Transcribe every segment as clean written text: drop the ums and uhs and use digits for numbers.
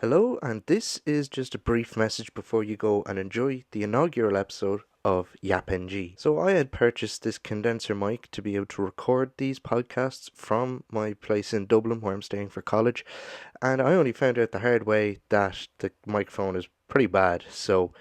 Hello, and this is just a brief message before you go and enjoy the inaugural episode of YapNG. So I had purchased this condenser mic to be able to record these podcasts from my place in Dublin where I'm staying for college, and I only found out the hard way that the microphone is pretty bad, so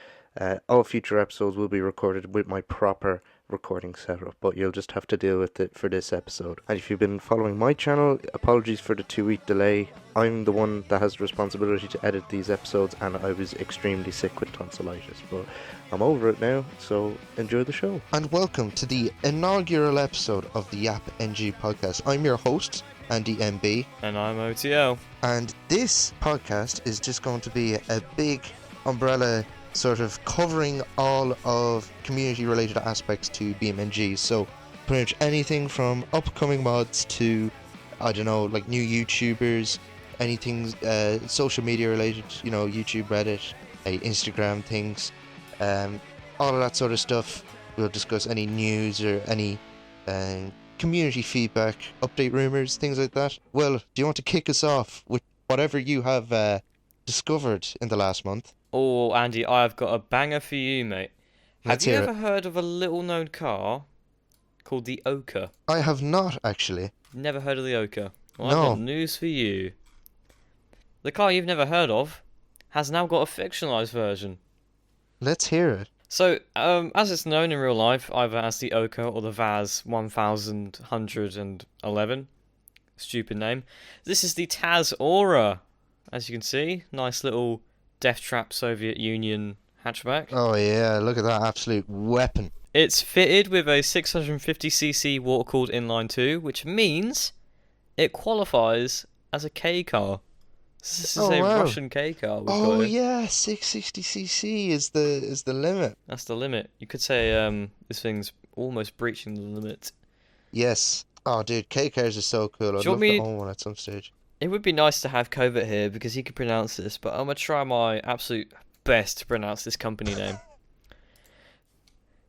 all future episodes will be recorded with my proper recording setup, but you'll just have to deal with it for this episode. And if you've been following my channel, apologies for the 2 week delay. I'm the one that has the responsibility to edit these episodes, and I was extremely sick with tonsillitis, but I'm over it now, so enjoy the show. And welcome to the inaugural episode of the YapNG Podcast. I'm your host, Andy MB. And I'm OTL. And this podcast is just going to be a big umbrella sort of covering all of community related aspects to BeamNG. So pretty much anything from upcoming mods to, I don't know, like new YouTubers, anything social media related, YouTube, Reddit, Instagram things, all of that sort of stuff. We'll discuss any news or any community feedback, update rumors, things like that. Well, do you want to kick us off with whatever you have discovered in the last month? Oh, Andy, I've got a banger for you, mate. Let's Have you hear ever heard of a little-known car called the Ochre? I have not, actually. Never heard of the Ochre? Well, No. I've got news for you. The car you've never heard of has now got a fictionalized version. Let's hear it. So, as it's known in real life, either as the Ochre or the Vaz 1111, stupid name, this is the Taz Aura. As you can see, nice little Death Trap Soviet Union hatchback. Oh yeah, look at that absolute weapon. It's fitted with a 650cc water-cooled inline 2, which means it qualifies as a K car. This is a wow. Russian K car. Oh yeah, 660cc is the limit. That's the limit. You could say this thing's almost breaching the limit. Yes. Oh dude, K cars are so cool. I'd love to own one at some stage. It would be nice to have Covert here because he can pronounce this, but I'm going to try my absolute best to pronounce this company name.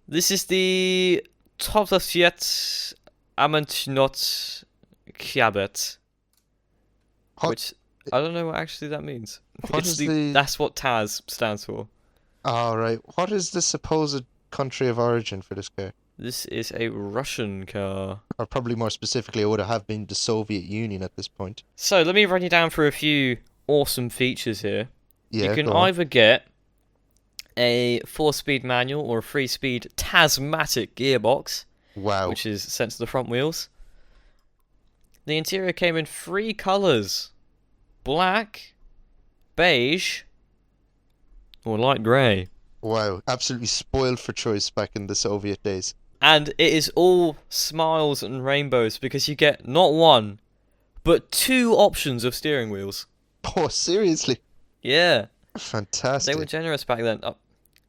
This is the Totasiet Amantnot Kiabet, which I don't know what actually that means. That's what Taz stands for. Oh, right. What is the supposed country of origin for this car? This is a Russian car. Or probably more specifically, it would have been the Soviet Union at this point. So let me run you down through a few awesome features here. Yeah, you can either get a 4-speed manual or a 3-speed Tazmatic gearbox. Wow. Which is sent to the front wheels. The interior came in 3 colours. Black, beige, or light grey. Wow, absolutely spoiled for choice back in the Soviet days. And it is all smiles and rainbows because you get not one, but 2 options of steering wheels. Oh, seriously? Yeah. Fantastic. They were generous back then.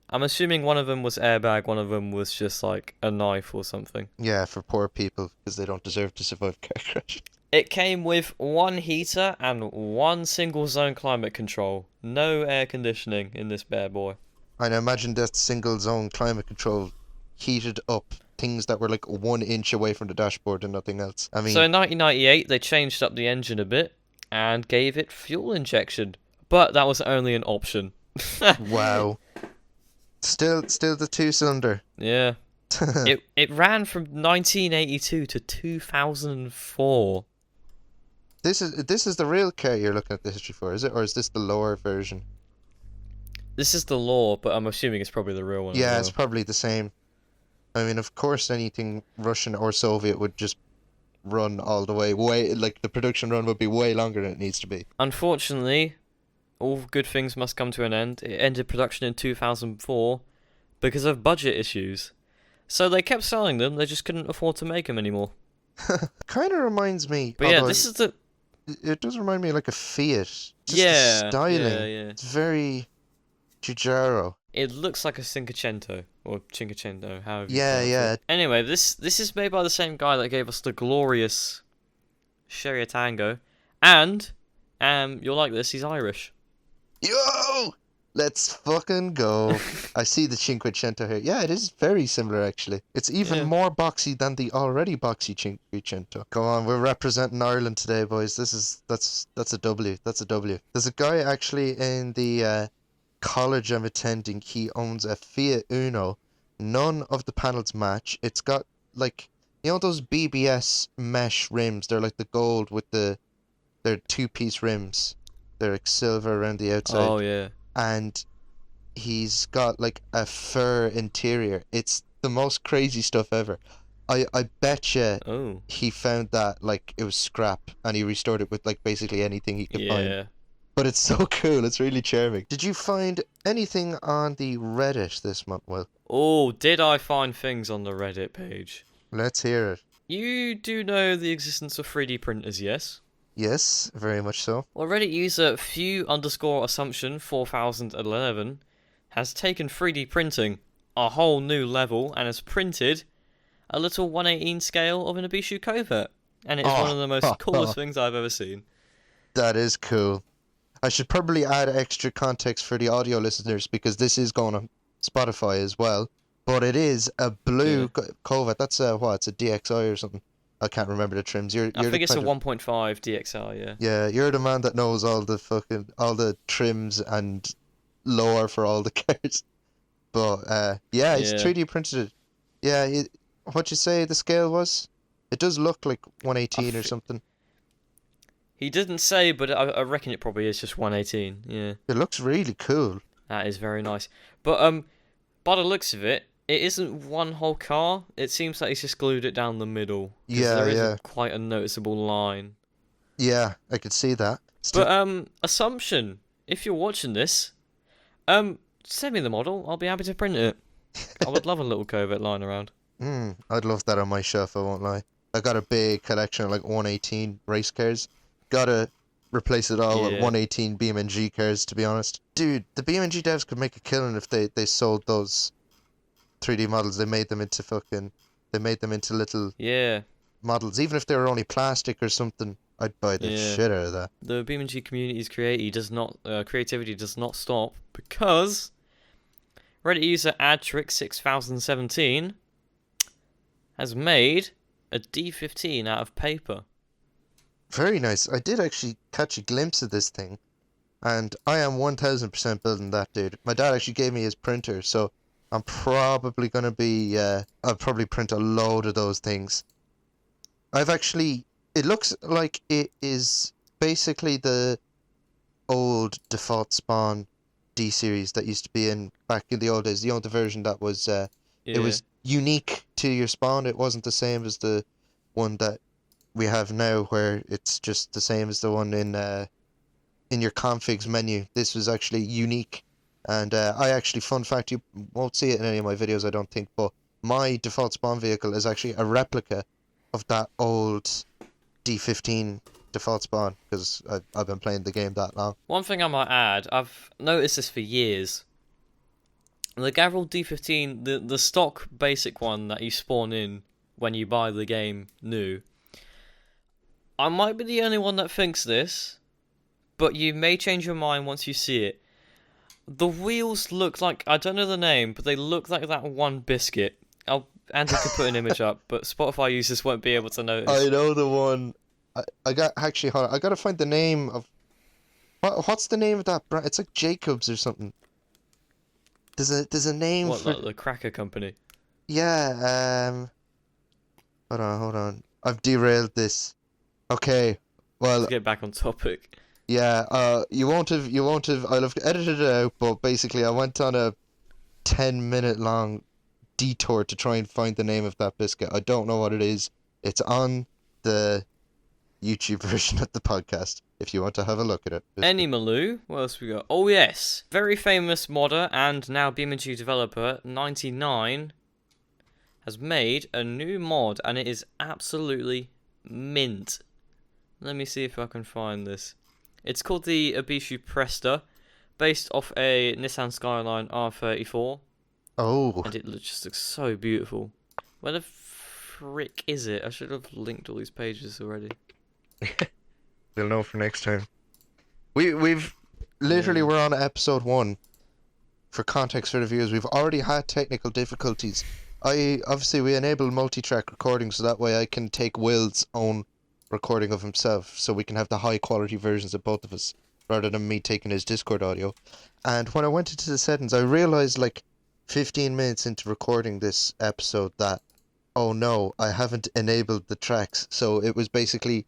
I'm assuming one of them was airbag, one of them was just like a knife or something. Yeah, for poor people, because they don't deserve to survive car crash. It came with 1 heater and 1 single zone climate control. No air conditioning in this bad boy. And I imagine that single zone climate control heated up things that were like 1 inch away from the dashboard and nothing else. I mean, so in 1998, they changed up the engine a bit and gave it fuel injection. But that was only an option. wow. Still the 2-cylinder. Yeah. It ran from 1982 to 2004. This is the real car you're looking at the history for, is it? Or is this the lower version? This is the law, but I'm assuming it's probably the real one. Yeah, as well. it's probably the same. I mean, of course, anything Russian or Soviet would just run all the way. Like, the production run would be way longer than it needs to be. Unfortunately, all good things must come to an end. It ended production in 2004 because of budget issues. So they kept selling them, they just couldn't afford to make them anymore. Kind of reminds me... But yeah, this is the... It does remind me of like a Fiat. Just yeah, the styling. yeah. It's very Giugiaro. It looks like a Cinquecento, or Cinquecento, however you Yeah, pronounce yeah. it. Anyway, this is made by the same guy that gave us the glorious Sherry Tango. And, you'll like this, he's Irish. Yo! Let's fucking go. I see the Cinquecento here. Yeah, it is very similar, actually. It's even Yeah. more boxy than the already boxy Cinquecento. Go on, we're representing Ireland today, boys. That's a W. That's a W. There's a guy actually in the college I'm attending. He owns a Fiat Uno. None of the panels match. It's got, like, you know those BBS mesh rims? They're like the gold with they're two-piece rims. They're like silver around the outside. Oh yeah. And he's got like a fur interior. It's the most crazy stuff ever. I bet you Oh. he found that like it was scrap and he restored it with like basically anything he could find. Yeah. But it's so cool. It's really charming. Did you find anything on the Reddit this month, Will? Oh, did I find things on the Reddit page? Let's hear it. You do know the existence of 3D printers, yes? Yes, very much so. Well, Reddit user few_assumption 4011 has taken 3D printing a whole new level and has printed a little 1/18 scale of an Ibishu covert. And it's one of the most coolest things I've ever seen. That is cool. I should probably add extra context for the audio listeners because this is going on Spotify as well. But it is a blue covert. That's what? It's a DXI or something. I can't remember the trims. I think it's a 1.5 DXR, yeah. Yeah, you're the man that knows all the trims and lore for all the cars. But yeah, he's 3D printed it. Yeah, what'd you say the scale was? It does look like 118 or something. He didn't say, but I reckon it probably is just 118. Yeah. It looks really cool. That is very nice. But by the looks of it, it isn't one whole car. It seems like he's just glued it down the middle. Yeah, there is quite a noticeable line. Yeah, I could see that. But Assumption, if you're watching this, send me the model. I'll be happy to print it. I would love a little covert lying around. I'd love that on my shelf, I won't lie. I got a big collection of like 118 race cars. Gotta replace it all with 118 BMG cars, to be honest. Dude, the BMG devs could make a killing if they sold those 3D models. They made them into little models. Even if they were only plastic or something, I'd buy the shit out of that. The BMG community's creativity does not stop because Reddit user AdTrick6017 has made a D15 out of paper. Very nice. I did actually catch a glimpse of this thing, and I am 1000% building that, dude. My dad actually gave me his printer, so I'm probably going to be, I'll probably print a load of those things. It looks like it is basically the old default spawn D-series that used to be in back in the old days. The version that was, it was unique to your spawn. It wasn't the same as the one that we have now, where it's just the same as the one in your configs menu. This was actually unique, and fun fact, you won't see it in any of my videos, I don't think, but my default spawn vehicle is actually a replica of that old D15 default spawn, because I've been playing the game that long. One thing I might add, I've noticed this for years. The Gavril D15, the stock basic one that you spawn in when you buy the game new, I might be the only one that thinks this, but you may change your mind once you see it. The wheels look like, I don't know the name, but they look like that one biscuit. Andy could put an image up, but Spotify users won't be able to notice. I know the one. I got to find the name of. What's the name of that brand? It's like Jacobs or something. There's a name for... What, like the cracker company? Yeah, hold on. I've derailed this. Okay, well... Let's get back on topic. Yeah, you won't have... I'll have edited it out, but basically I went on a 10-minute long detour to try and find the name of that biscuit. I don't know what it is. It's on the YouTube version of the podcast, if you want to have a look at it. Any Maloo? What else we got? Oh yes, very famous modder and now BeamNG developer 99 has made a new mod, and it is absolutely mint. Let me see if I can find this. It's called the Ibishu Presta, based off a Nissan Skyline R34. Oh. And it just looks so beautiful. Where the frick is it? I should have linked all these pages already. We'll know for next time. We've literally we're on episode 1, for context for the viewers, we've already had technical difficulties. We enable multi-track recording, so that way I can take Will's own recording of himself, so we can have the high quality versions of both of us, rather than me taking his Discord audio. And when I went into the settings, I realized like 15 minutes into recording this episode that, oh no, I haven't enabled the tracks. So it was basically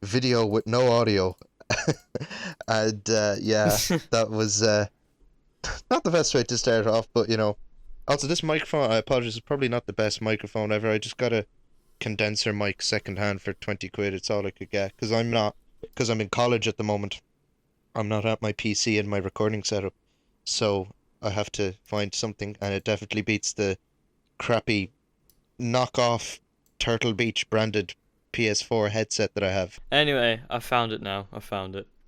video with no audio. And that was not the best way to start off, but you know. Also, this microphone, I apologize, is probably not the best microphone ever. I just got a condenser mic secondhand for 20 quid. It's all I could get, because I'm in college at the moment. I'm not at my PC and my recording setup, so I have to find something, and it definitely beats the crappy knockoff Turtle Beach branded PS4 headset that I have. Anyway, I found it now.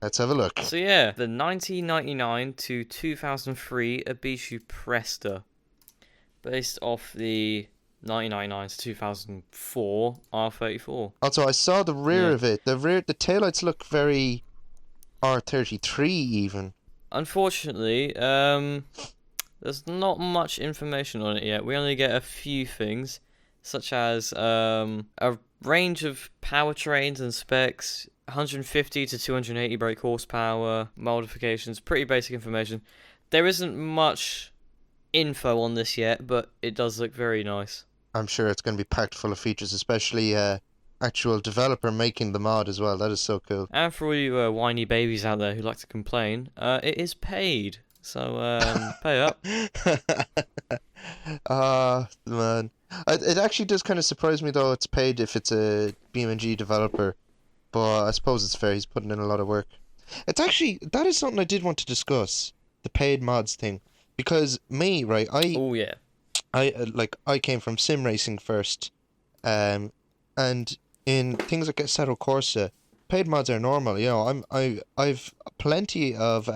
Let's have a look. So yeah, the 1999 to 2003 Abishu Presta, based off the 1999 to 2004 R34. Also, I saw the rear of it. The taillights look very R33 even. Unfortunately, there's not much information on it yet. We only get a few things, such as a range of powertrains and specs, 150 to 280 brake horsepower, modifications, pretty basic information. There isn't much info on this yet, but it does look very nice. I'm sure it's going to be packed full of features, especially actual developer making the mod as well. That is so cool. And for all you whiny babies out there who like to complain, it is paid. So pay up. Man. It actually does kind of surprise me though it's paid if it's a BeamNG developer. But I suppose it's fair, he's putting in a lot of work. It's actually, that is something I did want to discuss. The paid mods thing. Because me, right, I came from sim racing first. And in things like Assetto Corsa, paid mods are normal. You know, I've plenty of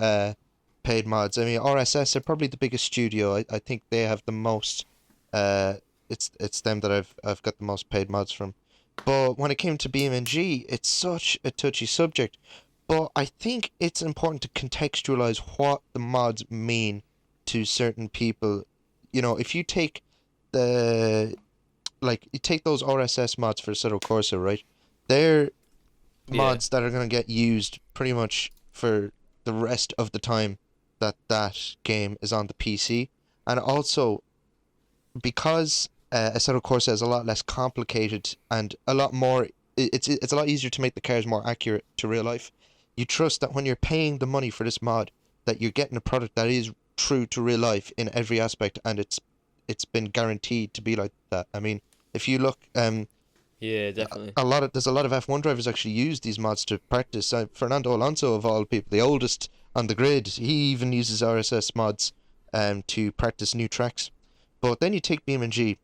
paid mods. I mean, RSS are probably the biggest studio. I think they have the most. It's them that I've got the most paid mods from. But when it came to BeamNG, it's such a touchy subject. But I think it's important to contextualize what the mods mean to certain people. You know, if you take those RSS mods for Assetto Corsa, right? They're mods that are going to get used pretty much for the rest of the time that game is on the PC. And also, because Assetto Corsa is a lot less complicated and a lot more, it's a lot easier to make the cars more accurate to real life. You trust that when you're paying the money for this mod, that you're getting a product that is true to real life in every aspect, and it's been guaranteed to be like that. I mean, if you look, yeah, definitely. There's a lot of F1 drivers actually use these mods to practice. Fernando Alonso, of all people, the oldest on the grid, he even uses RSS mods to practice new tracks. But then you take BeamNG,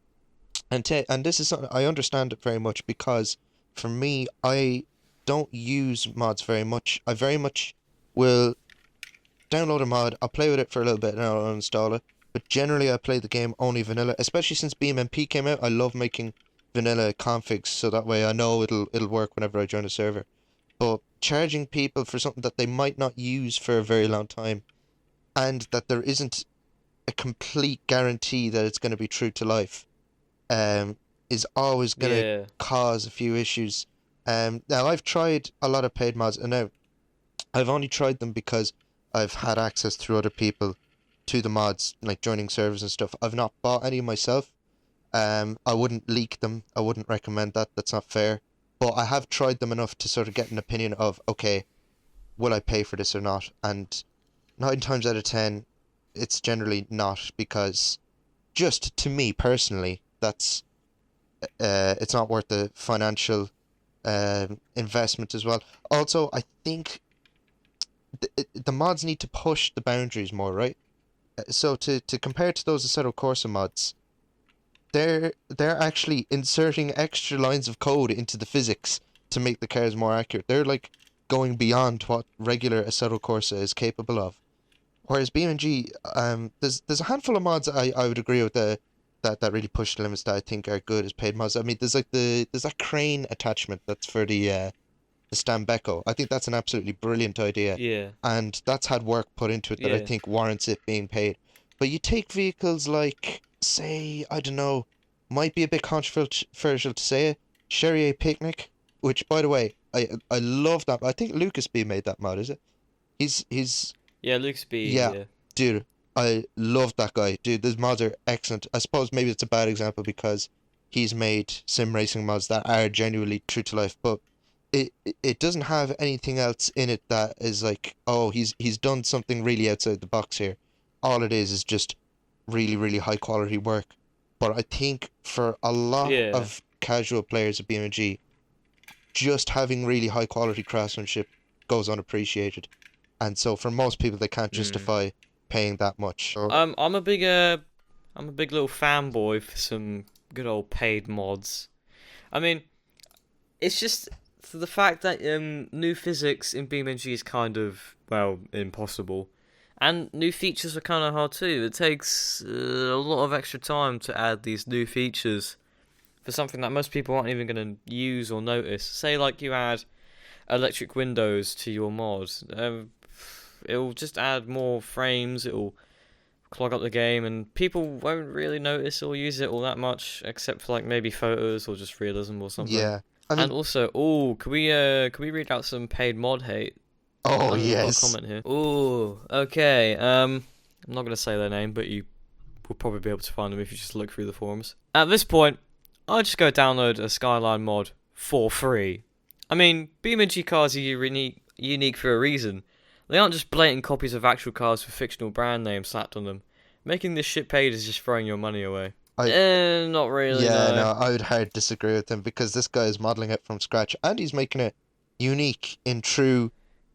and this is something I understand it very much, because for me, I don't use mods very much. I very much will download a mod, I'll play with it for a little bit, and I'll uninstall it. But generally, I play the game only vanilla. Especially since BeamNP came out, I love making vanilla configs, so that way I know it'll work whenever I join a server. But charging people for something that they might not use for a very long time, and that there isn't a complete guarantee that it's going to be true to life, is always going to cause a few issues. Now, I've tried a lot of paid mods, and now I've only tried them because I've had access through other people to the mods, like joining servers and stuff. I've not bought any myself. I wouldn't leak them. I wouldn't recommend that. That's not fair. But I have tried them enough to sort of get an opinion of, okay, will I pay for this or not? And 9 times out of 10, it's generally not, because just to me personally, that's it's not worth the financial investment as well. Also, I think the mods need to push the boundaries more, right? So to compare to those Assetto Corsa mods, they're actually inserting extra lines of code into the physics to make the cars more accurate. They're like going beyond what regular Assetto Corsa is capable of. Whereas BeamNG, there's a handful of mods I would agree with that really push the limits that I think are good as paid mods. I mean, there's that crane attachment that's for the Stambecco. I think that's an absolutely brilliant idea. Yeah. And that's had work put into it that I think warrants it being paid. But you take vehicles like, say, I don't know, might be a bit controversial to say it, Sherry Picnic, which, by the way, I love that. I think Lucas B made that mod, is it? He's Yeah, Lucas B. yeah, Yeah. dude, I love that guy. Dude, those mods are excellent. I suppose maybe it's a bad example because he's made sim racing mods that are genuinely true to life, but it doesn't have anything else in it that is like, oh, he's done something really outside the box here. All it is just really, really high quality work. But I think for a lot Yeah. of casual players of BMG, just having really high quality craftsmanship goes unappreciated. And so for most people, they can't Mm. justify paying that much. So, I'm a big little fanboy for some good old paid mods. I mean, it's just the fact that new physics in BeamNG is kind of, well, impossible. And new features are kind of hard too. It takes a lot of extra time to add these new features for something that most people aren't even going to use or notice. Say like you add electric windows to your mod. It'll just add more frames, it'll clog up the game, and people won't really notice or use it all that much, except for like maybe photos or just realism or something. yeah. I mean, And also, can we read out some paid mod hate? oh, We've got a yes. comment here. Ooh, okay. I'm not gonna say their name, but you will probably be able to find them if you just look through the forums. At this point, I'll just go download a Skyline mod for free. I mean, BeamNG cars are unique for a reason. They aren't just blatant copies of actual cars with fictional brand names slapped on them. Making this shit paid is just throwing your money away. Not really. Yeah, no, I would hard disagree with him because this guy is modeling it from scratch and he's making it unique in true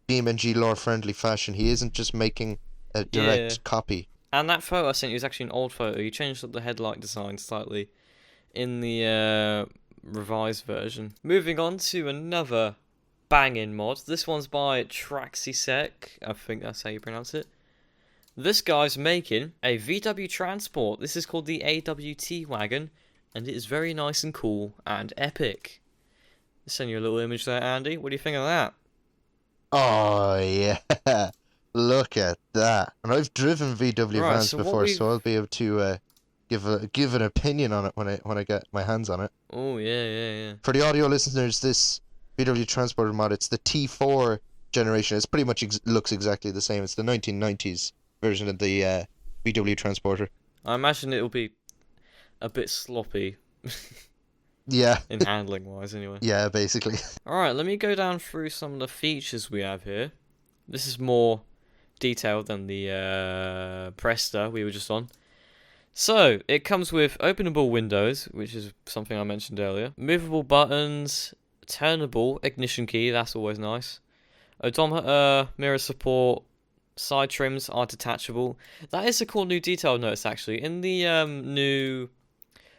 BeamNG lore friendly fashion. He isn't just making a direct copy. And that photo I sent you is actually an old photo. You changed up the headlight design slightly in the revised version. Moving on to another banging mod. This one's by Traxisec. I think that's how you pronounce it. This guy's making a VW Transport. This is called the AWT wagon, and it is very nice and cool and epic. I'll send you a little image there, Andy. What do you think of that? Oh, yeah. Look at that. And I've driven VW vans before, so I'll be able to give an opinion on it when I get my hands on it. Oh, yeah. For the audio listeners, this VW Transporter mod, it's the T4 generation. It's pretty much looks exactly the same. It's the 1990s version of the VW Transporter. I imagine it'll be a bit sloppy. Yeah. In handling wise, anyway. Yeah, basically. Alright, let me go down through some of the features we have here. This is more detailed than the Presta we were just on. So, it comes with openable windows, which is something I mentioned earlier. Movable buttons, turnable ignition key, that's always nice. Odometer, mirror support, side trims are detachable. That is a cool new detail I've noticed actually. In the new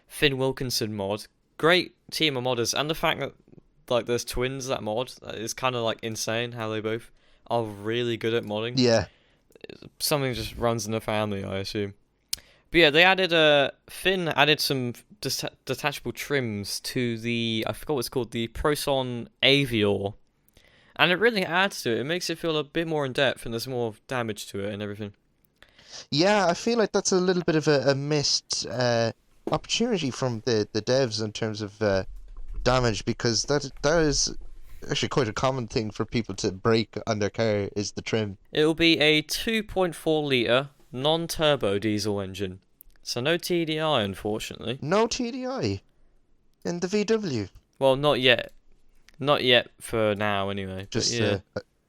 Finn Wilkinson mod, great team of modders, and the fact that like there's twins that mod, is kind of like insane how they both are really good at modding. Yeah. Something just runs in the family, I assume. But yeah, they added Finn added some detachable trims to the, I forgot what it's called, the Proson Avior. And it really adds to it. It makes it feel a bit more in depth and there's more damage to it and everything. Yeah, I feel like that's a little bit of a missed opportunity from the devs in terms of damage, because that is actually quite a common thing for people to break on their car, is the trim. It'll be a 2.4 litre non-turbo diesel engine. So no TDI, unfortunately. No TDI in the VW? Well, not yet. Not yet for now, anyway. Just yeah.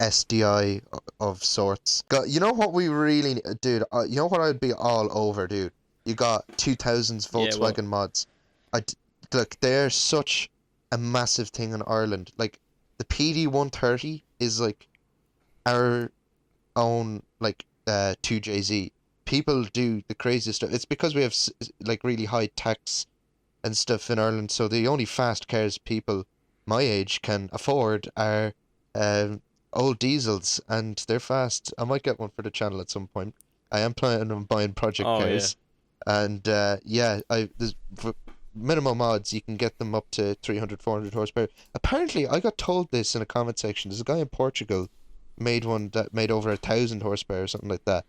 SDI of sorts. You know what we really... Dude, you know what I'd be all over, dude? You got 2000s Volkswagen mods. Look, they're such a massive thing in Ireland. Like, the PD130 is like our own, like, 2JZ. People do the craziest stuff. It's because we have like really high tax and stuff in Ireland, so the only fast cars people my age can afford are old diesels, and they're fast. I might get one for the channel at some point. I am planning on buying project cars, and there's for minimum mods you can get them up to 300-400 horsepower. Apparently, I got told this in a comment section. There's a guy in Portugal made one that made over 1,000 horsepower or something like that.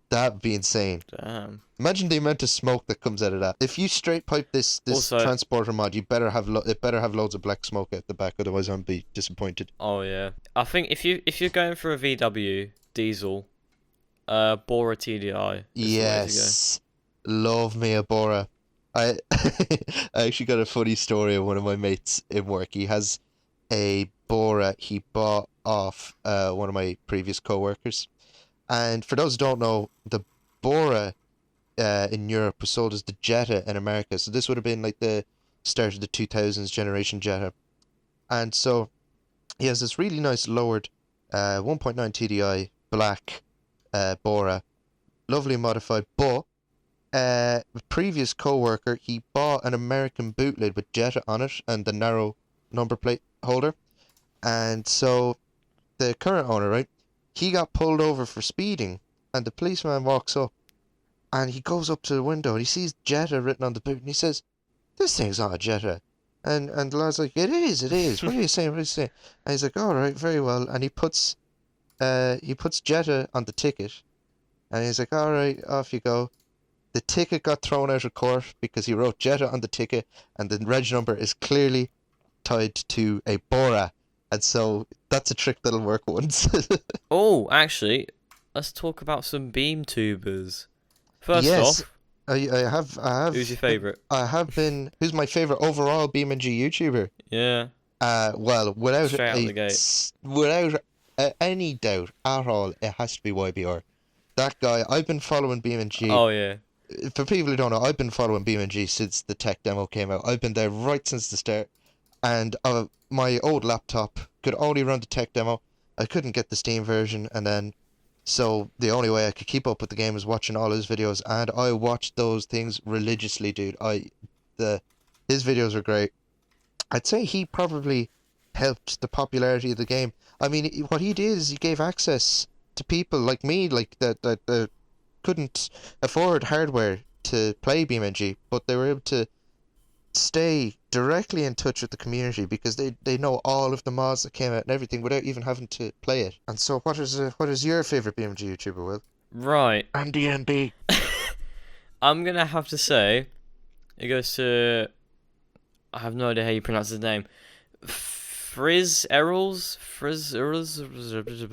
That'd be insane. Damn. Imagine the amount of smoke that comes out of that. If you straight pipe this Also, transporter mod, you better have it better have loads of black smoke at the back, otherwise I'll be disappointed. oh yeah, I think if you're going for a VW diesel, Bora TDI is the way to Yes, love me a Bora. I I actually got a funny story of one of my mates in work. He has a Bora he bought off one of my previous co-workers. And for those who don't know, the Bora in Europe was sold as the Jetta in America. So this would have been like the start of the 2000s generation Jetta. And so he has this really nice lowered 1.9 TDI black Bora, lovely modified. But a previous co-worker, he bought an American bootleg with Jetta on it and the narrow number plate holder. And so the current owner, right, he got pulled over for speeding, and the policeman walks up, and he goes up to the window, and he sees Jetta written on the boot, and he says, "This thing's not a Jetta." And the lad's like, it is. What are you saying? What are you saying? And he's like, all right, very well. And he puts Jetta on the ticket, and he's like, all right, off you go. The ticket got thrown out of court because he wrote Jetta on the ticket, and the reg number is clearly tied to a Bora. And so that's a trick that'll work once. Oh, actually, let's talk about some beam tubers. First off, I have. who's your favourite? I have been. Who's my favourite overall BeamNG YouTuber? Yeah. Well, without Straight out the gate. without any doubt at all, it has to be YBR. That guy. I've been following BeamNG. Oh yeah. For people who don't know, I've been following BeamNG since the tech demo came out. I've been there right since the start. And my old laptop could only run the tech demo. I couldn't get the Steam version, and then so the only way I could keep up with the game was watching all his videos, and I watched those things religiously, dude. His videos are great. I'd say he probably helped the popularity of the game. I mean, what he did is he gave access to people like me, like that couldn't afford hardware to play BeamNG, but they were able to stay directly in touch with the community because they know all of the mods that came out and everything without even having to play it. And so what is your favourite BeamNG YouTuber, Will? Right. I'm DNB. I'm gonna have to say, it goes to. I have no idea how you pronounce his name. Frizz Errol's.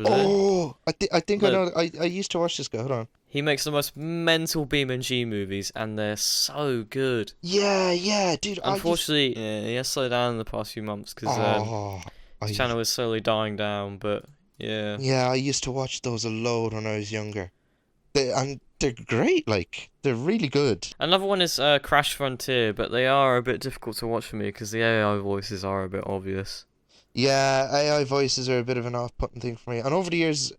Oh, I think I know. I used to watch this guy. Hold on. He makes the most mental BeamNG movies, and they're so good. Yeah, dude. Unfortunately, he has slowed down in the past few months because his channel is slowly dying down. But yeah. Yeah, I used to watch those a load when I was younger. They're great. Like they're really good. Another one is Crash Frontier, but they are a bit difficult to watch for me because the AI voices are a bit obvious. Yeah, AI voices are a bit of an off-putting thing for me. And over the years,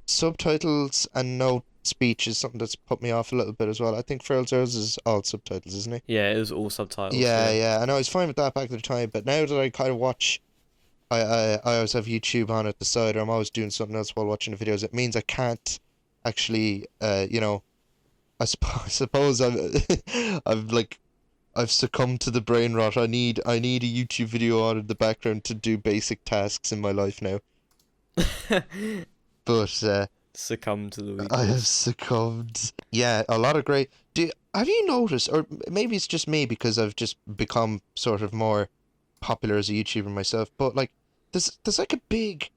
subtitles and no speech is something that's put me off a little bit as well. I think Feral Zeros is all subtitles, isn't he? Yeah, it was all subtitles. Yeah. I know I was fine with that back at the time, but now that I kind of watch, I always have YouTube on at the side, or I'm always doing something else while watching the videos. It means I can't actually, I suppose I've succumbed to the brain rot. I need a YouTube video on in the background to do basic tasks in my life now. But succumbed to the weakness. I have succumbed. Yeah, a lot of great. Have you noticed, or maybe it's just me because I've just become sort of more popular as a YouTuber myself, but like there's like a big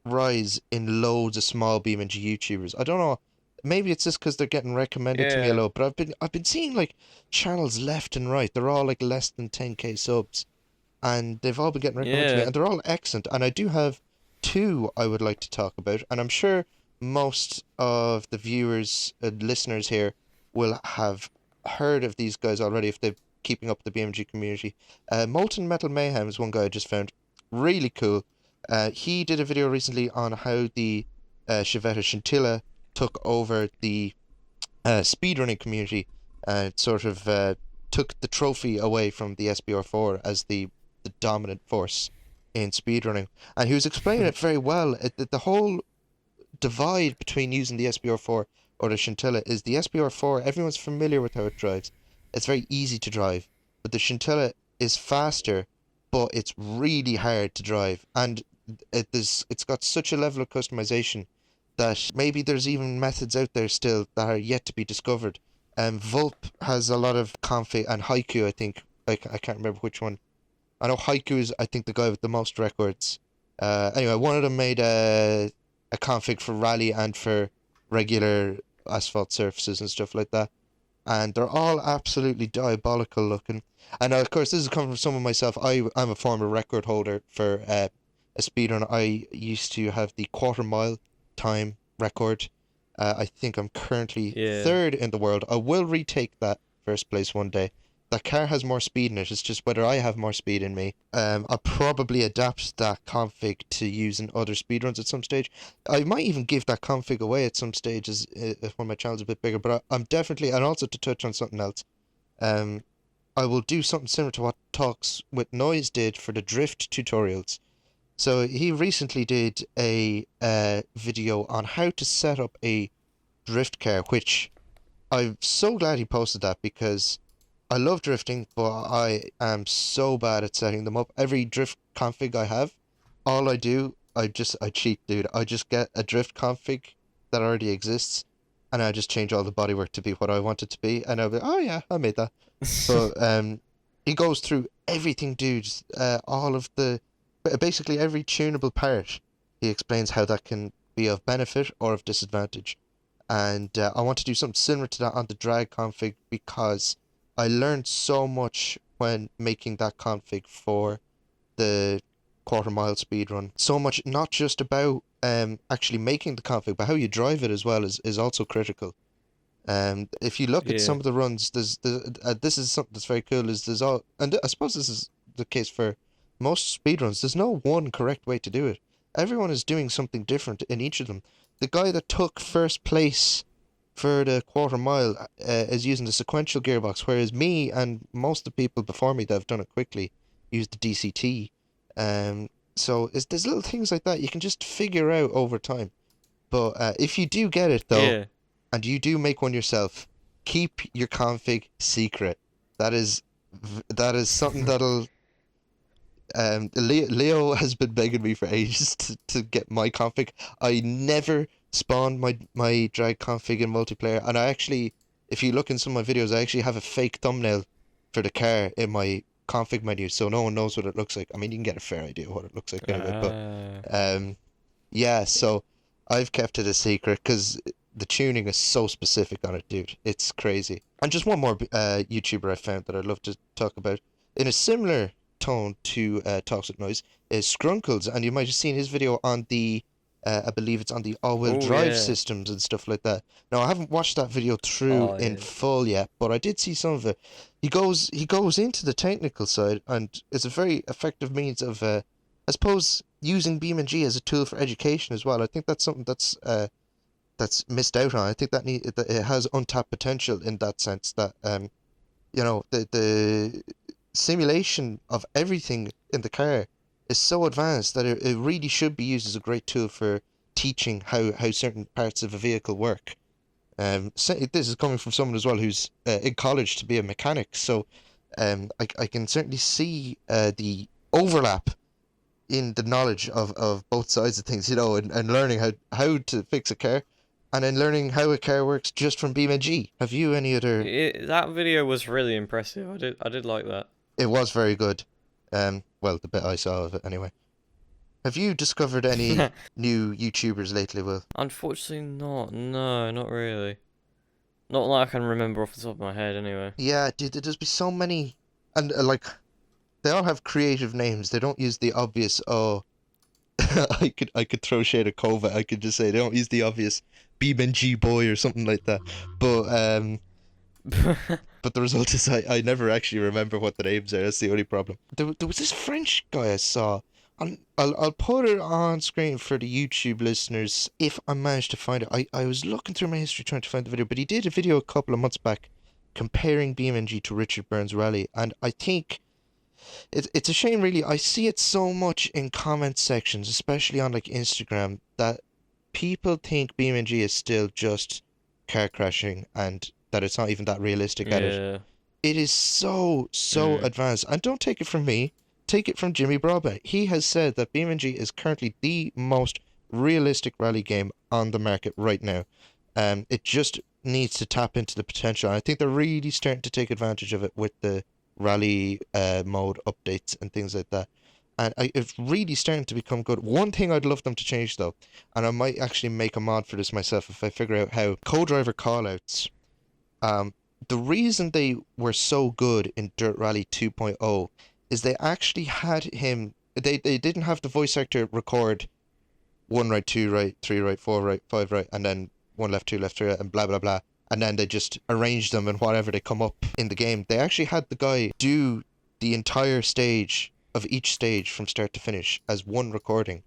rise in loads of small BeamNG YouTubers. I don't know. Maybe it's just because they're getting recommended to me a lot, but I've been seeing like channels left and right. They're all like less than 10k subs, and they've all been getting recommended to me, and they're all excellent. And I do have two I would like to talk about, and I'm sure most of the viewers and listeners here will have heard of these guys already if they're keeping up with the BeamNG community. Molten Metal Mayhem is one guy I just found really cool. He did a video recently on how the Chevette Scintilla took over the speedrunning community and sort of took the trophy away from the SBR4 as the dominant force in speedrunning. And he was explaining it very well. The whole divide between using the SBR4 or the Scintilla is the SBR4, everyone's familiar with how it drives. It's very easy to drive. But the Scintilla is faster, but it's really hard to drive. And it's got such a level of customization that maybe there's even methods out there still that are yet to be discovered. Vulp has a lot of config, and Haiku, I think, I can't remember which one. I know Haiku is, I think, the guy with the most records. Anyway, one of them made a config for rally and for regular asphalt surfaces and stuff like that. And they're all absolutely diabolical looking. And of course, this is coming from someone myself. I'm a former record holder for a speedrun. I used to have the quarter mile time record. I think I'm currently third in the world. I will retake that first place one day. That car has more speed in it. It's just whether I have more speed in me. I'll probably adapt that config to use in other speedruns at some stage. I might even give that config away at some stages if when my channel's a bit bigger. But I'm definitely, and also to touch on something else, I will do something similar to what Talks with Noise did for the drift tutorials. So he recently did a video on how to set up a drift car, which I'm so glad he posted that because I love drifting, but I am so bad at setting them up. Every drift config I have, all I do, I cheat, dude. I just get a drift config that already exists, and I just change all the bodywork to be what I want it to be, and I'll be, oh yeah, I made that. But he goes through everything, dude. All of the, basically every tunable part. He explains how that can be of benefit or of disadvantage. And I want to do something similar to that on the drag config because I learned so much when making that config for the quarter mile speedrun. So much, not just about actually making the config, but how you drive it as well is also critical. If you look at some of the runs, this is something that's very cool. And I suppose this is the case for most speedruns. There's no one correct way to do it. Everyone is doing something different in each of them. The guy that took first place for the quarter mile is using the sequential gearbox, whereas me and most of the people before me that have done it quickly use the DCT. So there's little things like that you can just figure out over time. But if you do get it though, and you do make one yourself, keep your config secret. That is something that'll. Leo has been begging me for ages to get my config. I never spawned my drag config in multiplayer, and I actually, if you look in some of my videos, I actually have a fake thumbnail for the car in my config menu, so no one knows what it looks like. I mean, you can get a fair idea what it looks like anyway, but yeah, so I've kept it a secret because the tuning is so specific on it, dude. It's crazy. And just one more YouTuber I found that I'd love to talk about in a similar tone to Talks with Noise is Scrunkles, and you might have seen his video on the I believe it's on the all-wheel drive systems and stuff like that. Now I haven't watched that video through in full yet, but I did see some of it. He goes into the technical side, and it's a very effective means of I suppose using BeamNG as a tool for education as well. I think that's something that's missed out on. I think that it has untapped potential in that sense that you know, the simulation of everything in the car is so advanced that it really should be used as a great tool for teaching how certain parts of a vehicle work. This is coming from someone as well who's in college to be a mechanic, so I can certainly see the overlap in the knowledge of both sides of things, you know, and learning how to fix a car, and then learning how a car works just from BeamNG. Have you any other? That video was really impressive. I did like that. It was very good. Well, the bit I saw of it anyway. Have you discovered any new YouTubers lately, Will? Unfortunately not. No, not really. Not like I can remember off the top of my head anyway. Yeah, dude, there's be so many, and like, they all have creative names. They don't use the obvious, oh, I could throw shade at Kova. I could just say they don't use the obvious BeamNG boy or something like that. But but the result is I never actually remember what the names are. That's the only problem. There was this French guy I saw. And I'll put it on screen for the YouTube listeners if I manage to find it. I was looking through my history trying to find the video, but he did a video a couple of months back comparing BeamNG to Richard Burns Rally, and I think it's a shame, really. I see it so much in comment sections, especially on like Instagram, that people think BeamNG is still just car crashing and that it's not even that realistic at it. It is so advanced. And don't take it from me, take it from Jimmy Broadbent. He has said that BeamNG is currently the most realistic rally game on the market right now. It just needs to tap into the potential. I think they're really starting to take advantage of it with the rally mode updates and things like that. And it's really starting to become good. One thing I'd love them to change though, and I might actually make a mod for this myself if I figure out how, co-driver callouts. The reason they were so good in Dirt Rally 2.0 is they actually had him. They didn't have the voice actor record 1 right, 2 right, 3 right, 4 right, 5 right, and then 1 left, 2 left, 3 right, and blah blah blah. And then they just arranged them and whatever they come up in the game. They actually had the guy do the entire stage of each stage from start to finish as one recording,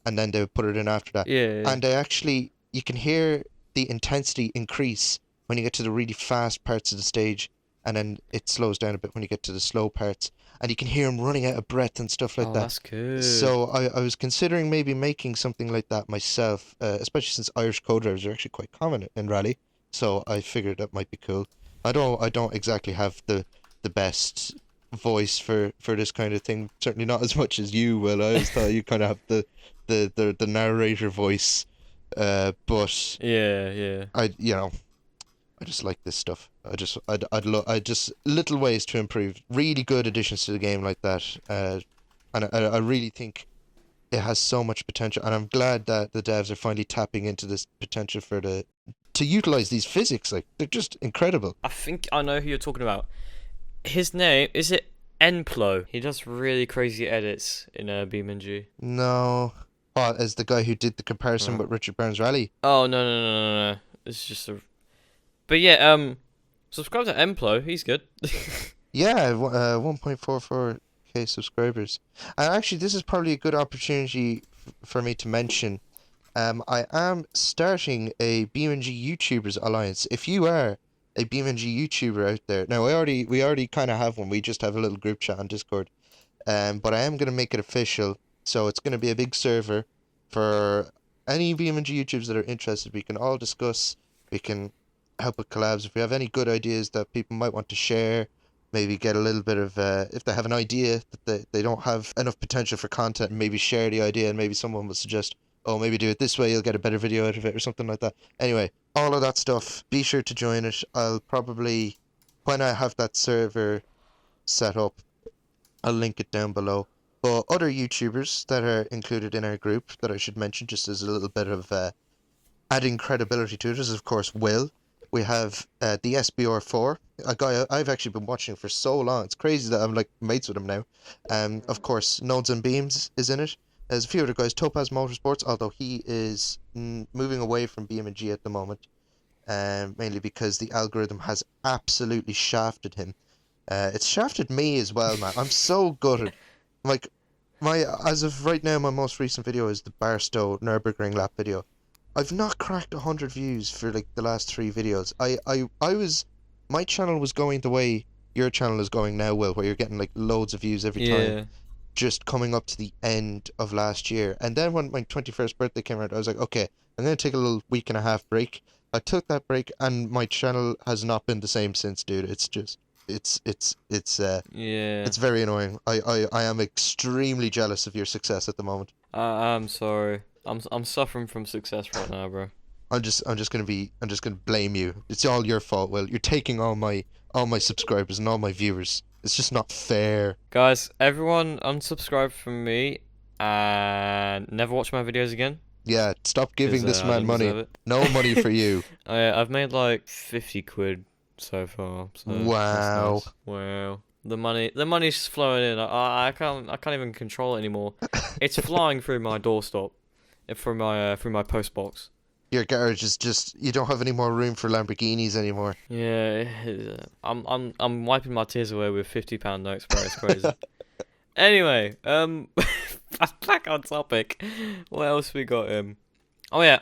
and then they would put it in after that. Yeah. And they actually, you can hear the intensity increase when you get to the really fast parts of the stage, and then it slows down a bit when you get to the slow parts, and you can hear him running out of breath and stuff like that. That's good. So I was considering maybe making something like that myself, especially since Irish co-drivers are actually quite common in rally. So I figured that might be cool. I don't exactly have the best voice for this kind of thing. Certainly not as much as you will. I always thought you kind of have the narrator voice, but yeah. I just like this stuff. I just little ways to improve. Really good additions to the game like that. And I really think it has so much potential, and I'm glad that the devs are finally tapping into this potential to utilize these physics. Like, they're just incredible. I think I know who you're talking about. His name is it Enplo? He does really crazy edits in BeamNG. No, as the guy who did the comparison with Richard Burns Rally. Oh no. It's just a. But yeah, subscribe to Enplo. He's good. Yeah, 1.44K subscribers. And actually, this is probably a good opportunity for me to mention. I am starting a BeamNG YouTubers alliance. If you are a BeamNG YouTuber out there, now we already kind of have one. We just have a little group chat on Discord. But I am going to make it official, so it's going to be a big server for any BeamNG YouTubers that are interested. We can all discuss. We can help with collabs. If we have any good ideas that people might want to share, maybe get a little bit of, if they have an idea that they don't have enough potential for content, maybe share the idea, and maybe someone will suggest, oh, maybe do it this way, you'll get a better video out of it, or something like that. Anyway, all of that stuff, be sure to join it. I'll probably, when I have that server set up, I'll link it down below. But other YouTubers that are included in our group that I should mention, just as a little bit of adding credibility to it, is of course Will. We have the SBR4, a guy I've actually been watching for so long. It's crazy that I'm like mates with him now. Of course, Nodes and Beams is in it. There's a few other guys. Topaz Motorsports, although he is moving away from BeamNG at the moment, mainly because the algorithm has absolutely shafted him. It's shafted me as well, man. I'm so gutted. Like, as of right now, my most recent video is the Barstow Nürburgring lap video. I've not cracked 100 views for like the last 3 videos. My channel was going the way your channel is going now, Will, where you're getting like loads of views every time. Just coming up to the end of last year. And then when my 21st birthday came around, I was like, okay, I'm going to take a little week and a half break. I took that break, and my channel has not been the same since, dude. It's just, it's very annoying. I am extremely jealous of your success at the moment. I'm sorry. I'm suffering from success right now, bro. I'm just gonna blame you. It's all your fault, Will. You're taking all my subscribers and all my viewers. It's just not fair. Guys, everyone unsubscribe from me and never watch my videos again. Yeah, stop giving this man money. No money for you. I've made like 50 quid so far. So wow. Nice. Wow. The money's flowing in. I can't even control it anymore. It's flying through my doorstep, through my post box. Your garage is just, you don't have any more room for Lamborghinis anymore. Yeah, I'm wiping my tears away with £50 notes, bro. It's crazy. Anyway, back on topic. What else we got? Oh yeah,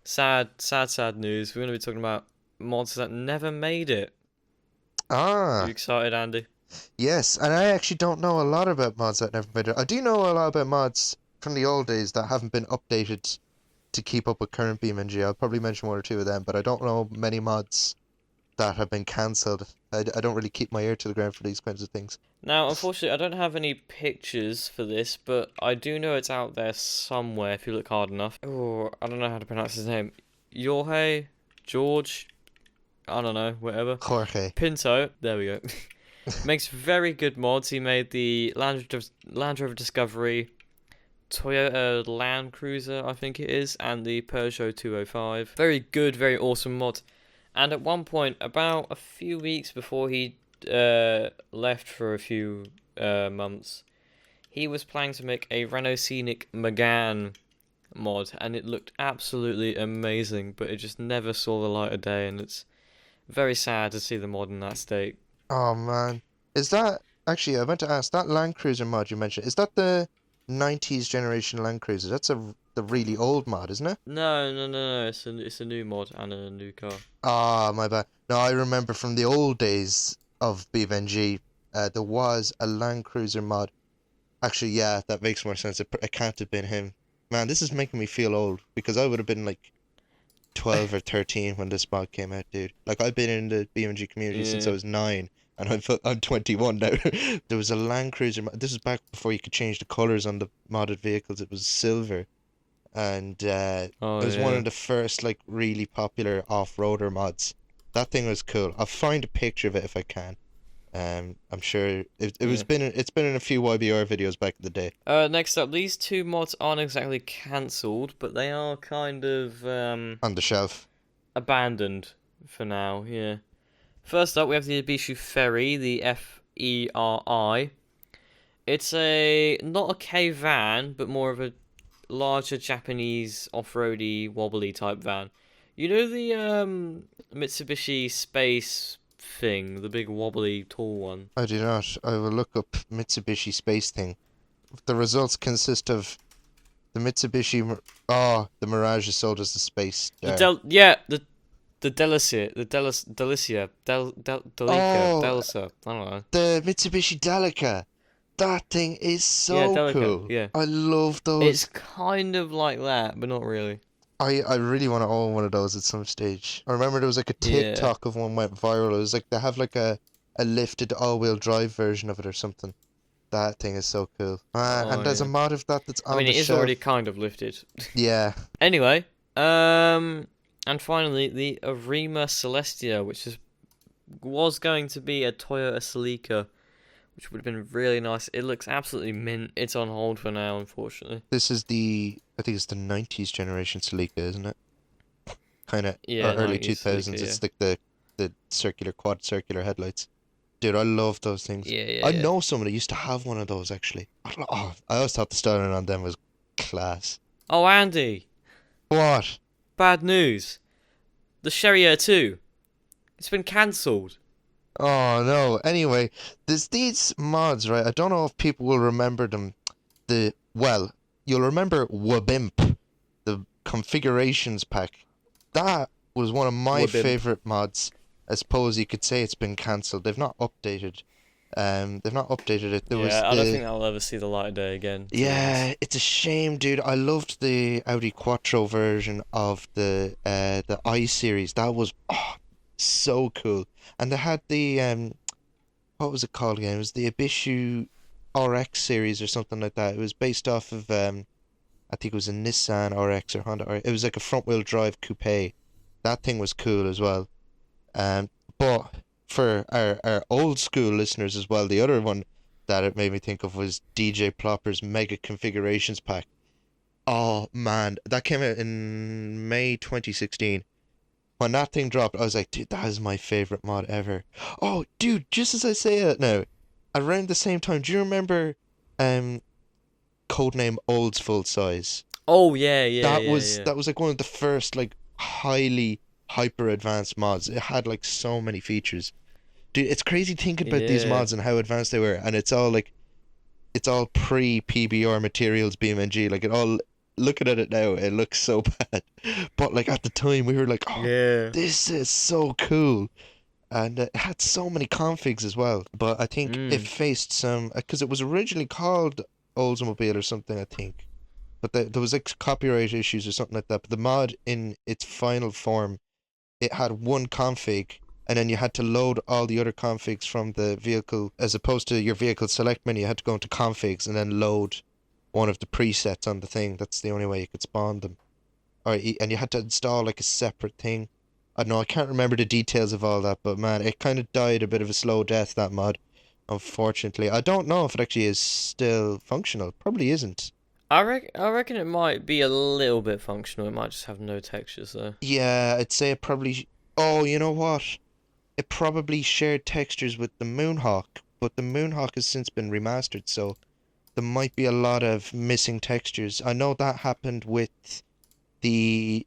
sad news. We're gonna be talking about mods that never made it. Ah. You excited, Andy? Yes, and I actually don't know a lot about mods that never made it. I do know a lot about mods from the old days that haven't been updated to keep up with current BeamNG. I'll probably mention 1 or 2 of them, but I don't know many mods that have been cancelled. I don't really keep my ear to the ground for these kinds of things. Now, unfortunately, I don't have any pictures for this, but I do know it's out there somewhere if you look hard enough. Oh, I don't know how to pronounce his name. Jorge? George? I don't know, whatever. Jorge. Pinto. There we go. Makes very good mods. He made the Land Rover Discovery, Toyota Land Cruiser, I think it is, and the Peugeot 205. Very good, very awesome mod. And at one point, about a few weeks before he left for a few months, he was planning to make a Renault Scenic Megane mod, and it looked absolutely amazing, but it just never saw the light of day, and it's very sad to see the mod in that state. Oh man, is that actually? I meant to ask that Land Cruiser mod you mentioned. Is that the 90s generation Land Cruiser? That's the really old mod, isn't it? No. It's a new mod and a new car. Ah, my bad. No, I remember from the old days of BeamNG, there was a Land Cruiser mod. Actually, yeah, that makes more sense. It can't have been him. Man, this is making me feel old because I would have been like 12 or 13 when this mod came out, dude. Like, I've been in the BeamNG community since I was 9, and I'm 21 now. There was a Land Cruiser. This is back before you could change the colors on the modded vehicles. It was silver, and it was one of the first like really popular off-roader mods. That thing was cool. I'll find a picture of it if I can. I'm sure it's been in a few YBR videos back in the day. Next up, these two mods aren't exactly cancelled, but they are kind of on the shelf, abandoned for now. Yeah. First up, we have the Ibishu Ferry, the FERI. It's not a K van, but more of a larger Japanese off-roady wobbly type van. You know the Mitsubishi Space thing, the big wobbly tall one? I do not. I will look up Mitsubishi Space thing. The results consist of the Mitsubishi. The Mirage is sold as the Space. The Delicia, Delicia, Delsa. I don't know. The Mitsubishi Delica. That thing is so cool. Yeah. I love those. It's kind of like that, but not really. I really want to own one of those at some stage. I remember there was like a TikTok of one went viral. It was like they have like a lifted all-wheel drive version of it or something. That thing is so cool. And there's a mod of that's on the shelf. I mean, it is already kind of lifted. Yeah. Anyway, and finally, the Arima Celestia, which was going to be a Toyota Celica, which would have been really nice. It looks absolutely mint. It's on hold for now, unfortunately. This is I think it's the 90s generation Celica, isn't it? Kind of early 2000s. Celica, it's like the quad circular headlights. Dude, I love those things. I know someone that used to have one of those, actually. I always thought the styling on them was class. Oh, Andy. What? Bad news. The Sherrier 2. It's been cancelled. Oh, no. Anyway, there's these mods, right? I don't know if people will remember them. You'll remember Wabimp, the configurations pack. That was one of my favorite mods. I suppose you could say it's been cancelled. They've not updated. They've not updated it. I don't think that'll ever see the light of day again. Yeah, it's a shame, dude. I loved the Audi Quattro version of the I series. That was so cool. And they had the what was it called again? It was the Ibishu RX series or something like that. It was based off of I think it was a Nissan RX or Honda RX. It was like a front wheel drive coupe. That thing was cool as well. But for our old school listeners as well, the other one that it made me think of was DJ Plopper's Mega Configurations Pack. Oh man, that came out in May 2016. When that thing dropped, I was like, dude, that is my favorite mod ever. Oh, dude, just as I say it now, around the same time, do you remember codename Old's Full Size? Oh yeah. That was like one of the first like highly hyper advanced mods. It had like so many features. Dude, it's crazy thinking about these mods and how advanced they were, and it's all pre PBR materials BeamNG. Like, it all, looking at it now, it looks so bad, but like at the time we were like, this is so cool. And it had so many configs as well. But I think it faced some, because it was originally called Oldsmobile or something, I think. But there was like copyright issues or something like that. But the mod in its final form, it had one config and then you had to load all the other configs from the vehicle, as opposed to your vehicle select menu. You had to go into configs and then load one of the presets on the thing. That's the only way you could spawn them. And you had to install like a separate thing. I don't know, I can't remember the details of all that, but man, it kind of died a bit of a slow death, that mod, unfortunately. I don't know if it actually is still functional. Probably isn't. I reckon it might be a little bit functional. It might just have no textures though. Yeah, I'd say it probably... Oh, you know what? It probably shared textures with the Moonhawk, but the Moonhawk has since been remastered, so there might be a lot of missing textures. I know that happened with the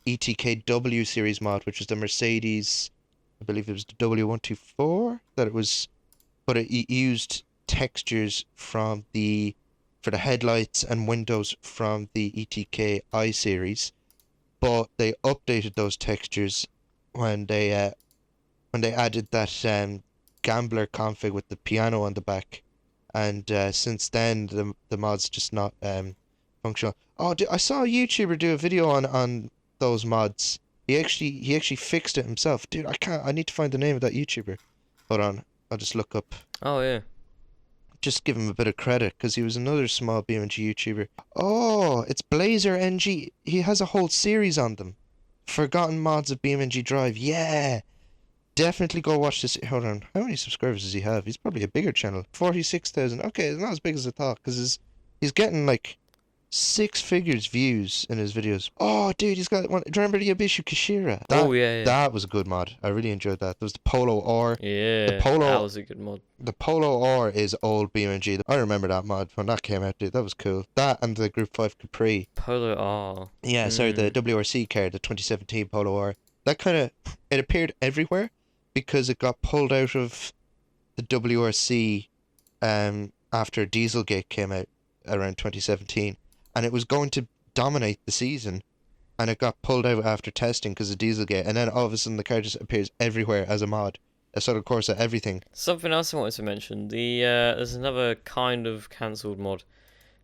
ETKW series mod, which was the Mercedes, I believe it was the W124, that it was, but it used textures from for the headlights and windows from the ETK I series, but they updated those textures when they added that gambler config with the piano on the back, and since then the mod's just not functional. Oh, I saw a YouTuber do a video on those mods. He actually fixed it himself. Dude, I need to find the name of that YouTuber. Hold on, I'll just look up. Oh yeah. Just give him a bit of credit, because he was another small BMG YouTuber. Oh, it's Blazer NG. He has a whole series on them. Forgotten mods of BMG Drive. Yeah. Definitely go watch this. Hold on. How many subscribers does he have? He's probably a bigger channel. 46,000. Okay, it's not as big as I thought, because he's getting like 6 figures views in his videos. Oh, dude, he's got one. Do you remember the Abishu Kashira? Yeah. That was a good mod. I really enjoyed that. There was the Polo R. Yeah, that was a good mod. The Polo R is old BMG. I remember that mod when that came out, dude. That was cool. That and the Group 5 Capri. Polo R. Yeah, sorry, the WRC car, the 2017 Polo R. That kind of... It appeared everywhere because it got pulled out of the WRC after Dieselgate came out around 2017. And it was going to dominate the season, and it got pulled out after testing because of Dieselgate, and then all of a sudden the car just appears everywhere as a mod. A sort of course of everything. Something else I wanted to mention, there's another kind of cancelled mod.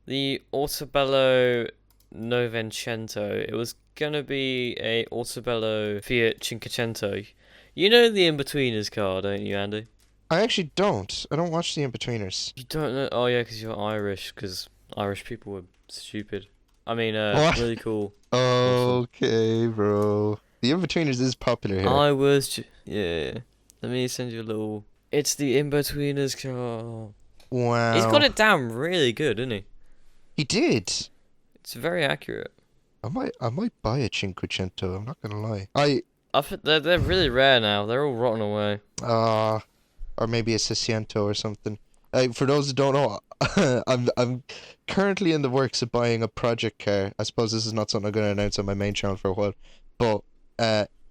The Orbello Novecento. It was gonna be a Orbello Fiat Cinquecento. You know the In-Betweeners car, don't you, Andy? I actually don't. I don't watch the In-Betweeners. You don't know? Oh yeah, because you're Irish, because Irish people were stupid. I mean, really cool. Okay, bro. The In-Betweeners is popular here. Yeah. Let me send you a little... It's the In-Betweeners car. Wow. He's got it down really good, isn't he? He did. It's very accurate. I might buy a Cinquecento, I'm not gonna lie. They're really rare now. They're all rotten away. Or maybe a Siciento or something. For those who don't know, I'm currently in the works of buying a project car. I suppose this is not something I'm going to announce on my main channel for a while, but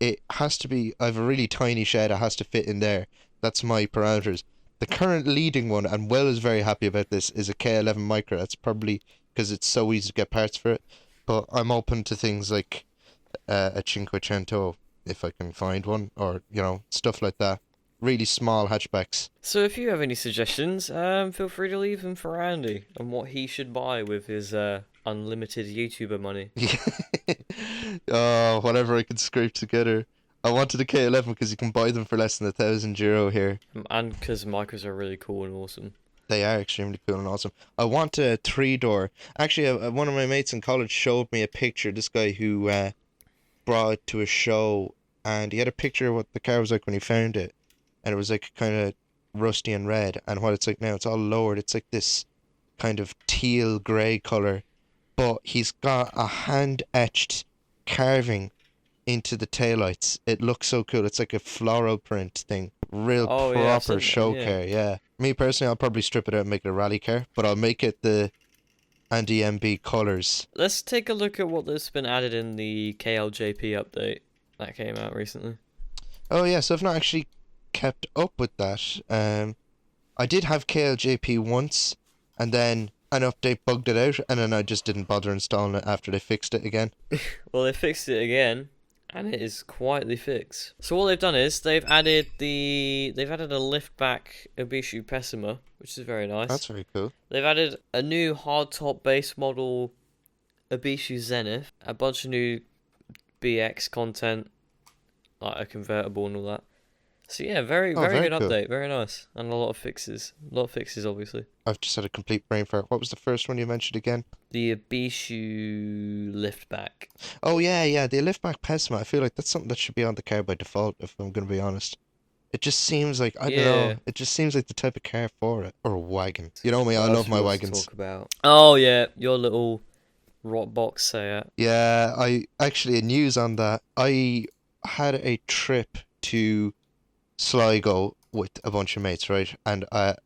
it has to be... I have a really tiny shed. It has to fit in there. That's my parameters. The current leading one, and Will is very happy about this, is a K11 Micra. That's probably because it's so easy to get parts for it. But I'm open to things like a Cinquecento if I can find one, or stuff like that. Really small hatchbacks. So if you have any suggestions, feel free to leave them for Andy on what he should buy with his unlimited YouTuber money. Oh, whatever I can scrape together. I wanted a K11 because you can buy them for less than €1,000 here. And because micros are really cool and awesome. They are extremely cool and awesome. I want a 3-door. Actually, one of my mates in college showed me a picture. This guy who brought it to a show, and he had a picture of what the car was like when he found it. And it was like kind of rusty and red. And what it's like now, it's all lowered. It's like this kind of teal grey colour. But he's got a hand-etched carving into the taillights. It looks so cool. It's like a floral print thing. Real proper show car, yeah. Me personally, I'll probably strip it out and make it a rally car. But I'll make it the Andy MB colours. Let's take a look at what's been added in the KLJP update that came out recently. Oh yeah, so I've not actually kept up with that. I did have KLJP once, and then an update bugged it out, and then I just didn't bother installing it after they fixed it again. Well, they fixed it again, and it is quietly fixed. So what they've done is they've added a liftback Ibishu Pessima, which is very nice. That's very cool. They've added a new hardtop base model Ibishu Zenith, a bunch of new BX content, like a convertible and all that. So yeah, very very good cool. update, very nice, and a lot of fixes, obviously. I've just had a complete brain fart. What was the first one you mentioned again? The Abishu liftback. Oh yeah, the liftback Pesma. I feel like that's something that should be on the car by default, if I'm going to be honest. It just seems like, I don't know, it just seems like the type of car for it. Or a wagon. You know me, I love my wagons. Talk about? Oh yeah, your little rock box sayer. Yeah, news on that. I had a trip to Sligo with a bunch of mates, right? And the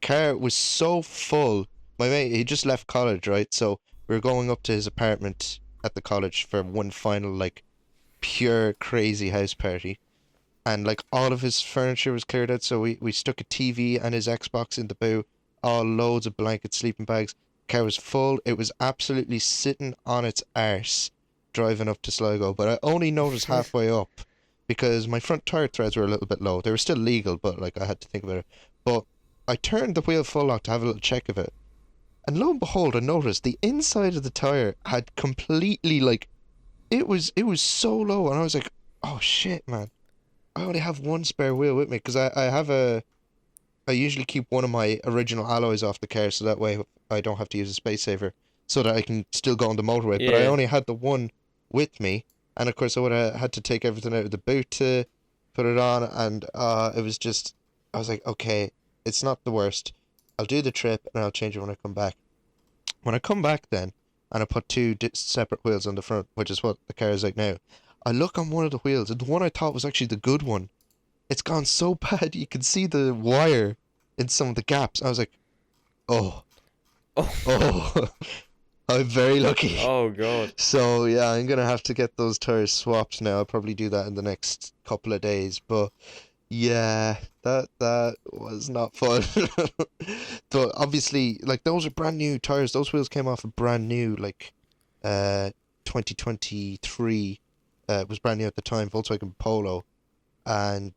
car was so full. My mate, he just left college, right? So we were going up to his apartment at the college for one final, like, pure crazy house party. And, like, all of his furniture was cleared out, so we stuck a TV and his Xbox in the boot, all loads of blankets, sleeping bags. The car was full. It was absolutely sitting on its arse driving up to Sligo, but I only noticed halfway up because my front tire treads were a little bit low. They were still legal, but, like, I had to think about it. But I turned the wheel full lock to have a little check of it. And lo and behold, I noticed the inside of the tire had completely, like, it was so low. And I was like, oh shit, man. I only have one spare wheel with me because I usually keep one of my original alloys off the car so that way I don't have to use a space saver so that I can still go on the motorway. Yeah. But I only had the one with me. And of course I would have had to take everything out of the boot to put it on. And it was just, I was like, okay, it's not the worst. I'll do the trip and I'll change it when I come back. When I come back then, and I put two separate wheels on the front, which is what the car is like now, I look on one of the wheels, and the one I thought was actually the good one, it's gone so bad you can see the wire in some of the gaps. I was like, oh, I'm very lucky. Oh god. So yeah, I'm gonna have to get those tires swapped now. I'll probably do that in the next couple of days, but yeah, that was not fun. But obviously, like, those are brand new tires. Those wheels came off a brand new, like, 2023. It was brand new at the time, Volkswagen Polo. And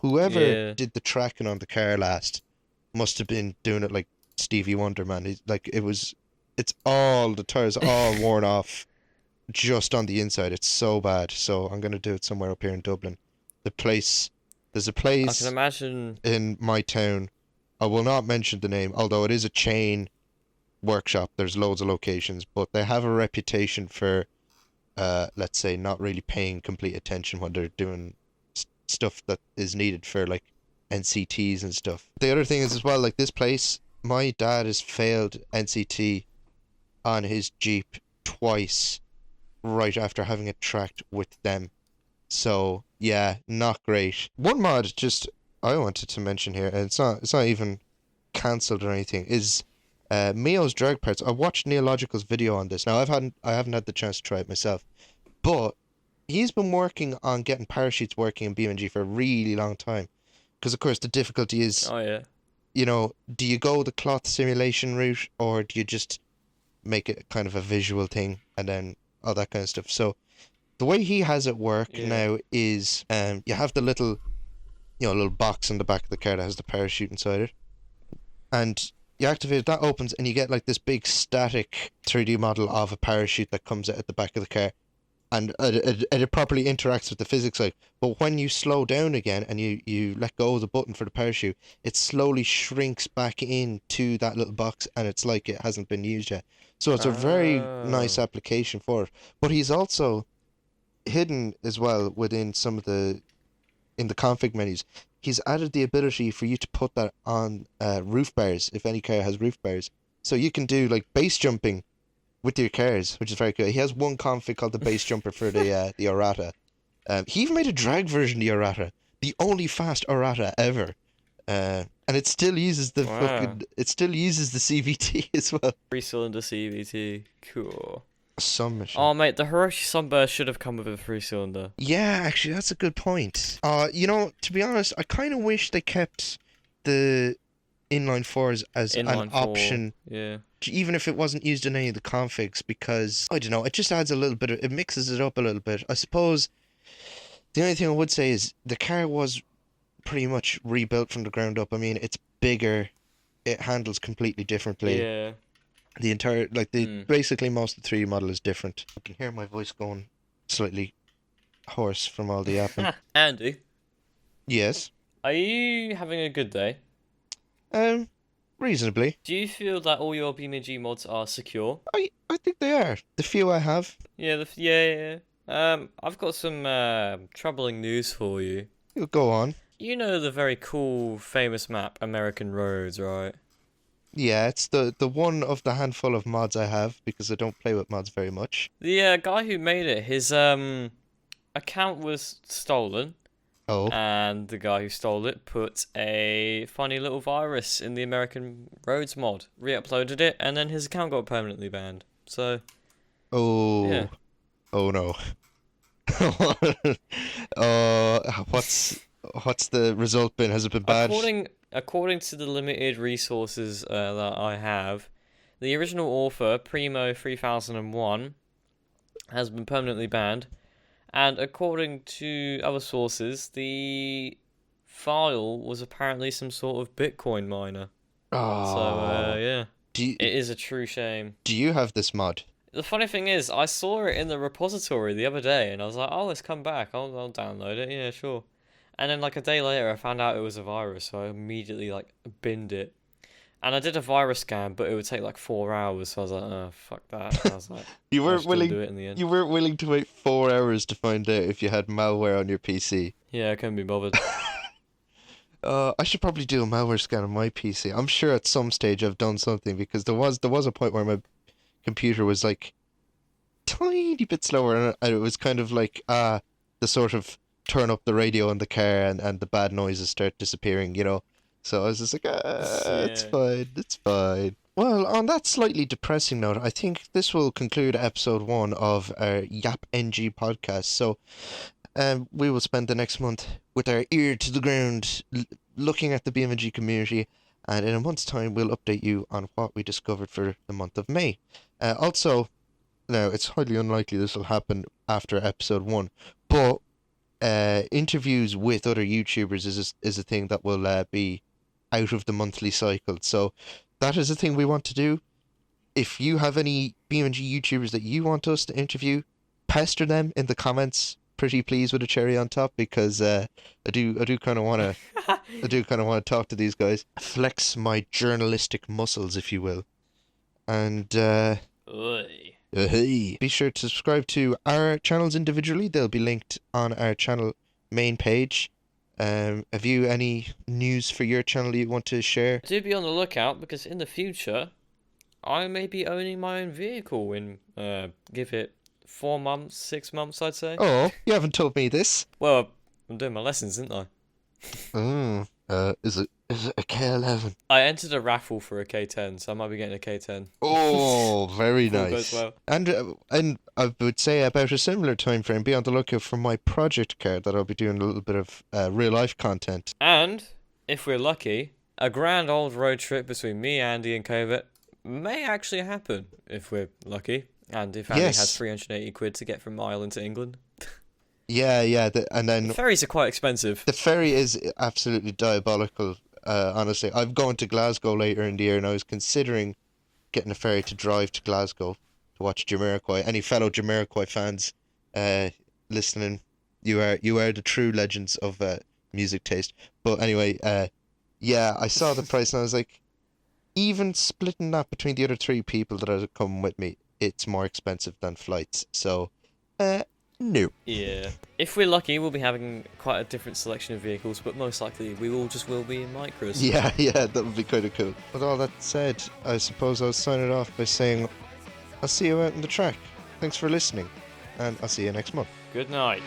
whoever did the tracking on the car last must have been doing it like Stevie Wonder, man. The tires all worn off just on the inside. It's so bad. So I'm going to do it somewhere up here in Dublin. There's a place I can imagine in my town. I will not mention the name, although it is a chain workshop. There's loads of locations, but they have a reputation for, let's say, not really paying complete attention when they're doing stuff that is needed for, like, NCTs and stuff. The other thing is as well, like, this place, my dad has failed NCT on his Jeep twice right after having it tracked with them. So yeah, not great. One mod just I wanted to mention here, and it's not even cancelled or anything, is Mio's drag parts. I watched Neological's video on this. Now I haven't had the chance to try it myself, but he's been working on getting parachutes working in BeamNG for a really long time. Because of course the difficulty is, you know, do you go the cloth simulation route or do you just make it kind of a visual thing and then all that kind of stuff? So the way he has it work now is you have the little box in the back of the car that has the parachute inside it, and you activate it, that opens, and you get like this big static 3D model of a parachute that comes out at the back of the car, and it properly interacts with the physics, like. But when you slow down again and you let go of the button for the parachute, it slowly shrinks back into that little box, and it's like it hasn't been used yet. So it's a very nice application for it. But he's also hidden as well within some of in the config menus. He's added the ability for you to put that on roof bars, if any car has roof bars. So you can do like base jumping with your cars, which is very cool. He has one config called the base jumper for the Orata. He even made a drag version of the Orata, the only fast Orata ever. And it still uses the CVT as well. 3-cylinder CVT, cool. Some machine. Oh mate, the Hiroshi Sunburst should have come with a 3-cylinder. Yeah, actually, that's a good point. To be honest, I kind of wish they kept the inline fours as an option. Yeah. Even if it wasn't used in any of the configs, because I don't know, it just adds a little bit it mixes it up a little bit. I suppose the only thing I would say is the car was pretty much rebuilt from the ground up. I mean, it's bigger, it handles completely differently. Yeah. The entire, basically most of the 3D model is different. I can hear my voice going slightly hoarse from all the yapping. Andy, Yes. Are you having a good day? Reasonably. Do you feel that all your BeamNG mods are secure? I think they are. The few I have. Yeah, yeah. I've got some troubling news for you. You go on. You know the very cool, famous map, American Roads, right? Yeah, it's the one of the handful of mods I have because I don't play with mods very much. The guy who made it, his account was stolen. Oh. And the guy who stole it put a funny little virus in the American Roads mod, re-uploaded it, and then his account got permanently banned. So. Oh. Yeah. Oh no. What's the result been? Has it been bad? According to the limited resources that I have, the original author, Primo 3001, has been permanently banned, and according to other sources, the file was apparently some sort of Bitcoin miner. Oh. So yeah, it is a true shame. Do you have this mod? The funny thing is, I saw it in the repository the other day, and I was like, "Oh, it's come back. I'll download it. Yeah, sure." And then like a day later, I found out it was a virus, so I immediately like binned it. And I did a virus scan, but it would take like 4 hours, so I was like, "Oh, fuck that." And I was like, you weren't willing. Do it in the end. You weren't willing to wait 4 hours to find out if you had malware on your PC. Yeah, I couldn't be bothered. I should probably do a malware scan on my PC. I'm sure at some stage I've done something because there was a point where my computer was like tiny bit slower, and it was kind of like the sort of turn up the radio in the car and the bad noises start disappearing, you know. So I was just like, it's fine. Well, on that slightly depressing note, I think this will conclude episode 1 of our YapNG podcast. So we will spend the next month with our ear to the ground looking at the BeamNG community, and in a month's time we'll update you on what we discovered for the month of May. Also, now it's highly unlikely this will happen after episode 1, but interviews with other YouTubers is a thing that will be out of the monthly cycle. So that is a thing we want to do. If you have any BeamNG YouTubers that you want us to interview, pester them in the comments, pretty please, with a cherry on top, because I do kind of want to talk to these guys, flex my journalistic muscles, if you will, and hey, be sure to subscribe to our channels individually. They'll be linked on our channel main page. Have you any news for your channel you want to share? Do be on the lookout, because in the future, I may be owning my own vehicle in, give it 4 months, 6 months, I'd say. Oh, you haven't told me this. Well, I'm doing my lessons, isn't I? Is it a K11? I entered a raffle for a K10, so I might be getting a K10. Oh, very nice. Goes well. And I would say about a similar time frame, be on the lookout for my project card that I'll be doing a little bit of real life content. And if we're lucky, a grand old road trip between me, Andy, and Covert may actually happen if we're lucky. And if Andy has 380 quid to get from Ireland to England. Yeah, and then the ferries are quite expensive. The ferry is absolutely diabolical. Honestly, I'm going to Glasgow later in the year, and I was considering getting a ferry to drive to Glasgow to watch Jamiroquai. Any fellow Jamiroquai fans listening, you are the true legends of music taste. But anyway, yeah, I saw the price and I was like, even splitting that between the other 3 people that had come with me, it's more expensive than flights. So, no. Yeah. If we're lucky, we'll be having quite a different selection of vehicles, but most likely we will be in micros. Yeah, that would be kind of cool. With all that said, I suppose I'll sign it off by saying I'll see you out in the track. Thanks for listening, and I'll see you next month. Good night.